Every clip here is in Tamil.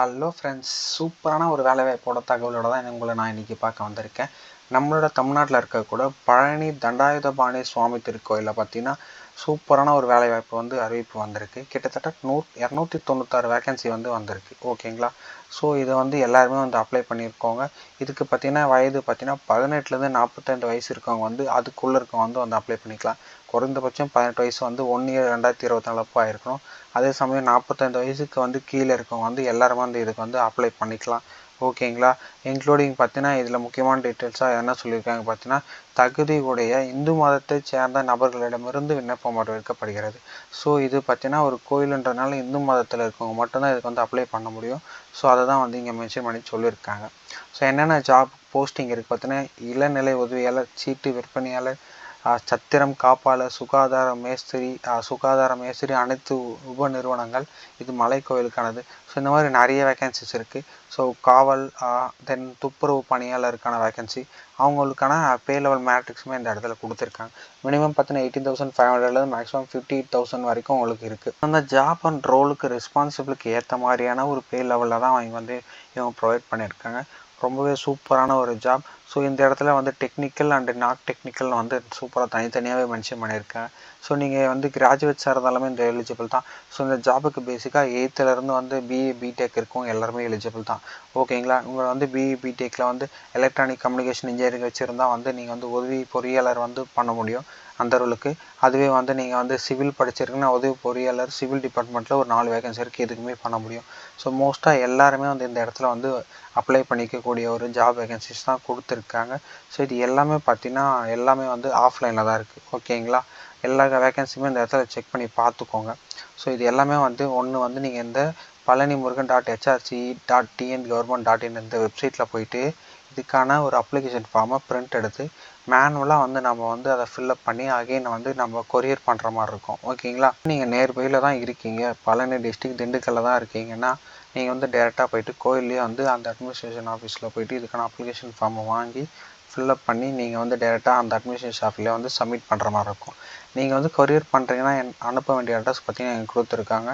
ஹலோ ஃப்ரெண்ட்ஸ், சூப்பரான ஒரு வேலைவாய்ப்போட தகவலோட தான் உங்களை நான் இன்றைக்கி பார்க்க வந்திருக்கேன். நம்மளோட தமிழ்நாட்டில் இருக்கக்கூட பழனி தண்டாயுதபாணி சுவாமி திருக்கோயிலில் பார்த்தீங்கன்னா சூப்பரான ஒரு வேலைவாய்ப்பு அறிவிப்பு வந்திருக்கு. கிட்டத்தட்ட 296 வேகன்சி வந்திருக்கு. ஓகேங்களா? ஸோ இதை எல்லாருமே அப்ளை பண்ணியிருக்கோங்க. இதுக்கு பார்த்தீங்கன்னா வயது பார்த்தீங்கன்னா 18லேருந்து 45 வயசு இருக்கவங்க அதுக்குள்ளே இருக்கவங்க அப்ளை பண்ணிக்கலாம். குறைந்தபட்சம் 18 வயசு 1 இயர் 2024 அப்போ ஆயிருக்கணும். அதே சமயம் 45 வயசுக்கு கீழே இருக்கவங்க எல்லாருமே இதுக்கு அப்ளை பண்ணிக்கலாம். ஓகேங்களா? இன்க்ளூடிங் பார்த்தீங்கன்னா இதில் முக்கியமான டீட்டெயில்ஸாக என்ன சொல்லியிருக்காங்க பார்த்தீங்கன்னா, தகுதி உடைய இந்து மதத்தை சேர்ந்த நபர்களிடமிருந்து விண்ணப்பம் வரவேற்கப்படுகிறது. ஸோ இது பார்த்தீங்கன்னா ஒரு கோயிலுன்றதுனால இந்து மதத்தில் இருக்கவங்க மட்டும்தான் இதுக்கு அப்ளை பண்ண முடியும். ஸோ அதை தான் இங்கே மென்ஷன் பண்ணி சொல்லியிருக்காங்க. ஸோ என்னென்ன ஜாப் போஸ்டிங் இருக்குது பார்த்தீங்கன்னா, இளநிலை உதவியாளர், சீட்டு விற்பனையாளர், சத்திரம் காப்பாளர், சுகாதார மேஸ்திரி, அனைத்து உப நிறுவனங்கள். இது மலை கோயிலுக்கானது. ஸோ இந்த மாதிரி நிறைய வேகன்சிஸ் இருக்குது. ஸோ காவல், தென் துப்புரவு பணியாளருக்கான வேகன்சி, அவங்களுக்கான பே லெவல் மேட்ரிக்ஸுமே இந்த இடத்துல கொடுத்துருக்காங்க. மினிமம் பார்த்தீங்கன்னா 18,500 மேக்ஸிமம் 58,000 வரைக்கும் உங்களுக்கு இருக்குது. அந்த ஜாப் அண்ட் ரோலுக்கு ரெஸ்பான்சிபிளுக்கு ஏற்ற மாதிரியான ஒரு பே லெவலில் தான் இவங்க ப்ரொவைட் பண்ணியிருக்காங்க. ரொம்பவே சூப்பரான ஒரு ஜாப். ஸோ இந்த இடத்துல டெக்னிக்கல் அண்டு நாட் டெக்னிக்கல் சூப்பராக தனித்தனியாகவே மென்ஷன் பண்ணியிருக்காங்க. ஸோ நீங்கள் கிராஜுவேட்ஸாக இருந்தாலுமே இந்த எலிஜிபிள் தான். ஸோ இந்த ஜாபுக்கு பேசிக்காக 8th பிஇ பிடெக் இருக்கவங்க எல்லாருமே எலிஜிபிள் தான். ஓகேங்களா? உங்களை பிஇ பிடெக்கில் எலக்ட்ரானிக் கம்யூனிகேஷன் இன்ஜினியரிங் வச்சுருந்தால் நீங்கள் உதவி பொறியாளர் பண்ண முடியும் அந்த ரோலுக்கு. அதுவே நீங்கள் சிவில் படிச்சிருக்குன்னா உதவி பொறியாளர் சிவில் டிபார்ட்மெண்ட்டில் ஒரு 4 வேகன்சி இருக்குது, எதுக்குமே பண்ண முடியும். ஸோ மோஸ்ட்டாக எல்லாருமே இந்த இடத்துல அப்ளை பண்ணிக்கக்கூடிய ஒரு ஜாப் வேகன்சிஸ் தான் கொடுத்துருக்காங்க. ஸோ இது எல்லாமே பார்த்தீங்கன்னா எல்லாமே ஆஃப்லைனில் தான் இருக்குது. ஓகேங்களா? எல்லா வேகன்சியுமே இந்த இடத்துல செக் பண்ணி பார்த்துக்கோங்க. ஸோ இது எல்லாமே ஒன்று நீங்கள் இந்த palanimurugan.hrce.tngov.in இந்த வெப்சைட்டில் போயிட்டு இதுக்கான ஒரு அப்ளிகேஷன் ஃபார்மை பிரிண்ட் எடுத்து மேனுவலாக நம்ம அதை ஃபில்அப் பண்ணி அகைன் நம்ம கொரியர் பண்ணுற மாதிரி இருக்கும். ஓகேங்களா? நீங்கள் நேர்பையில் தான் இருக்கீங்க, பழனி டிஸ்ட்ரிக்ட் திண்டுக்கல்ல தான் இருக்கீங்கன்னா நீங்கள் டேரெக்டாக போயிட்டு கோயிலே அந்த அட்மினிஸ்ட்ரேஷன் ஆஃபீஸில் போயிட்டு இதுக்கான அப்ளிகேஷன் ஃபார்மை வாங்கி ஃபில்அப் பண்ணி நீங்கள் டேரெக்டாக அந்த அட்மினிஸ்ட்ரேஷன் ஆஃபீஸில் சப்மிட் பண்ணுற மாதிரி இருக்கும். நீங்கள் கொரியர் பண்ணுறீங்கன்னா அனுப்ப வேண்டிய அட்ரஸ் பார்த்தீங்கன்னா எனக்கு கொடுத்துருக்காங்க.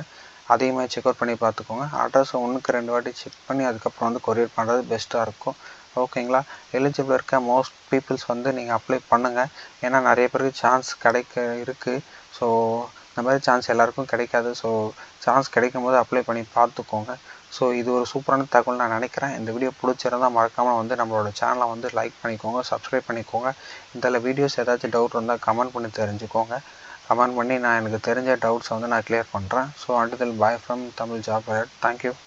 அதையுமே செக் அவுட் பண்ணி பார்த்துக்கோங்க. அட்ரஸ் 1க்கு 2 வாட்டி செக் பண்ணி அதுக்கப்புறம் கொரியர் பண்ணுறது பெஸ்ட்டாக இருக்கும். ஓகேங்களா? எலிஜிபிள் இருக்க மோஸ்ட் பீப்புள்ஸ் நீங்கள் அப்ளை பண்ணுங்கள். ஏன்னா நிறைய பேருக்கு சான்ஸ் இருக்குது. ஸோ இந்த மாதிரி சான்ஸ் எல்லாருக்கும் கிடைக்காது. ஸோ சான்ஸ் கிடைக்கும் போது அப்ளை பண்ணி பார்த்துக்கோங்க. ஸோ இது ஒரு சூப்பரான தகவல் நான் நினைக்கிறேன். இந்த வீடியோ பிடிச்சிருந்தால் மறக்காமல் நம்மளோட சேனலை லைக் பண்ணிக்கோங்க, சப்ஸ்கிரைப் பண்ணிக்கோங்க. இதில் வீடியோஸ் ஏதாச்சும் டவுட் இருந்தால் கமெண்ட் பண்ணி தெரிஞ்சுக்கோங்க. கமெண்ட் பண்ணி எனக்கு தெரிஞ்ச டவுட்ஸை நான் கிளியர் பண்ணுறேன். So until bye from Tamil Job Alert. Thank you.